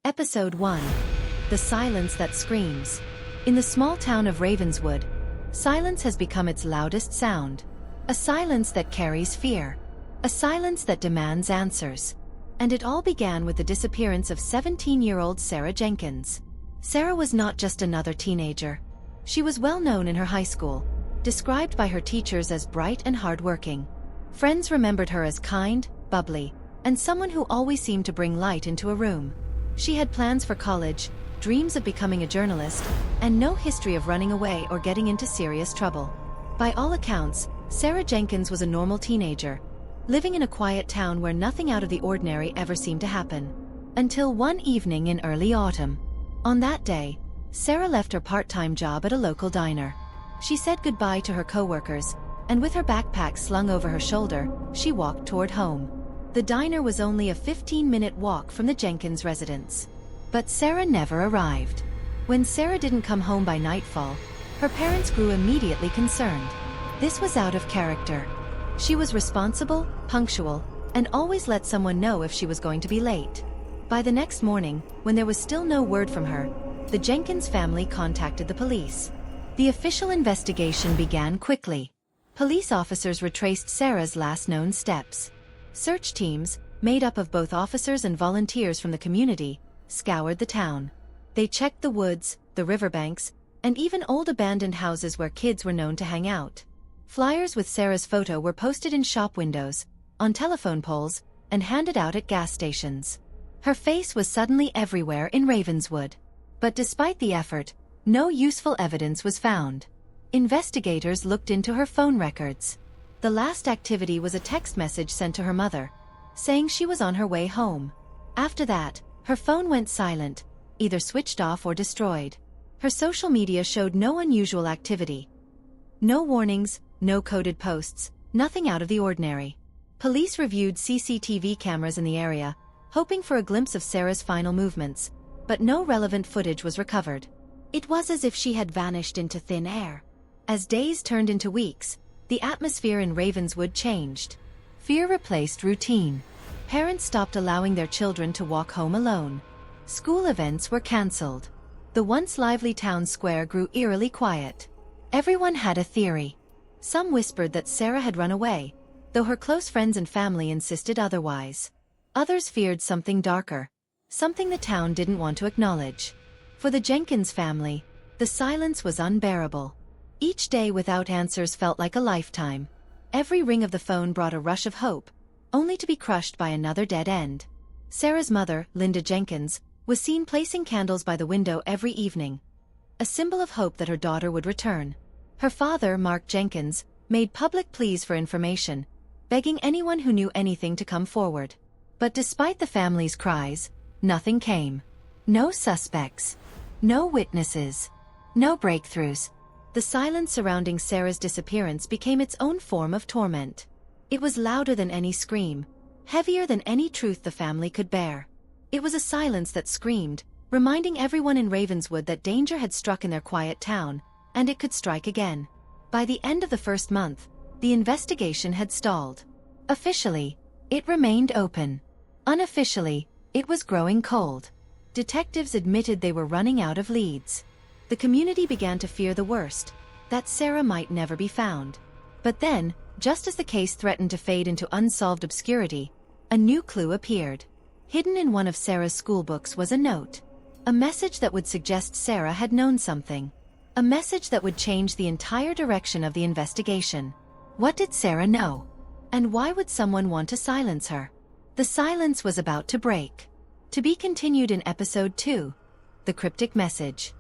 Episode 1. The Silence That Screams. In the small town of Ravenswood, silence has become its loudest sound. A silence that carries fear. A silence that demands answers. And it all began with the disappearance of 17-year-old Sarah Jenkins. Sarah was not just another teenager. She was well known in her high school, described by her teachers as bright and hardworking. Friends remembered her as kind, bubbly, and someone who always seemed to bring light into a room. She had plans for college, dreams of becoming a journalist, and no history of running away or getting into serious trouble. By all accounts, Sarah Jenkins was a normal teenager, living in a quiet town where nothing out of the ordinary ever seemed to happen. Until one evening in early autumn. On that day, Sarah left her part-time job at a local diner. She said goodbye to her co-workers, and with her backpack slung over her shoulder, she walked toward home. The diner was only a 15-minute walk from the Jenkins residence. But Sarah never arrived. When Sarah didn't come home by nightfall, her parents grew immediately concerned. This was out of character. She was responsible, punctual, and always let someone know if she was going to be late. By the next morning, when there was still no word from her, the Jenkins family contacted the police. The official investigation began quickly. Police officers retraced Sarah's last known steps. Search teams, made up of both officers and volunteers from the community, scoured the town. They checked the woods, the riverbanks, and even old abandoned houses where kids were known to hang out. Flyers with Sarah's photo were posted in shop windows, on telephone poles, and handed out at gas stations. Her face was suddenly everywhere in Ravenswood. But despite the effort, no useful evidence was found. Investigators looked into her phone records. The last activity was a text message sent to her mother, saying she was on her way home. After that, her phone went silent, either switched off or destroyed. Her social media showed no unusual activity. No warnings, no coded posts, nothing out of the ordinary. Police reviewed CCTV cameras in the area, hoping for a glimpse of Sarah's final movements, but no relevant footage was recovered. It was as if she had vanished into thin air. As days turned into weeks, the atmosphere in Ravenswood changed. Fear replaced routine. Parents stopped allowing their children to walk home alone. School events were cancelled. The once lively town square grew eerily quiet. Everyone had a theory. Some whispered that Sarah had run away, though her close friends and family insisted otherwise. Others feared something darker, something the town didn't want to acknowledge. For the Jenkins family, the silence was unbearable. Each day without answers felt like a lifetime. Every ring of the phone brought a rush of hope, only to be crushed by another dead end. Sarah's mother, Linda Jenkins, was seen placing candles by the window every evening, a symbol of hope that her daughter would return. Her father, Mark Jenkins, made public pleas for information, begging anyone who knew anything to come forward. But despite the family's cries, nothing came. No suspects. No witnesses. No breakthroughs. The silence surrounding Sarah's disappearance became its own form of torment. It was louder than any scream, heavier than any truth the family could bear. It was a silence that screamed, reminding everyone in Ravenswood that danger had struck in their quiet town, and it could strike again. By the end of the first month, the investigation had stalled. Officially, it remained open. Unofficially, it was growing cold. Detectives admitted they were running out of leads. The community began to fear the worst, that Sarah might never be found. But then, just as the case threatened to fade into unsolved obscurity, a new clue appeared. Hidden in one of Sarah's schoolbooks was a note. A message that would suggest Sarah had known something. A message that would change the entire direction of the investigation. What did Sarah know? And why would someone want to silence her? The silence was about to break. To be continued in episode 2. The cryptic message.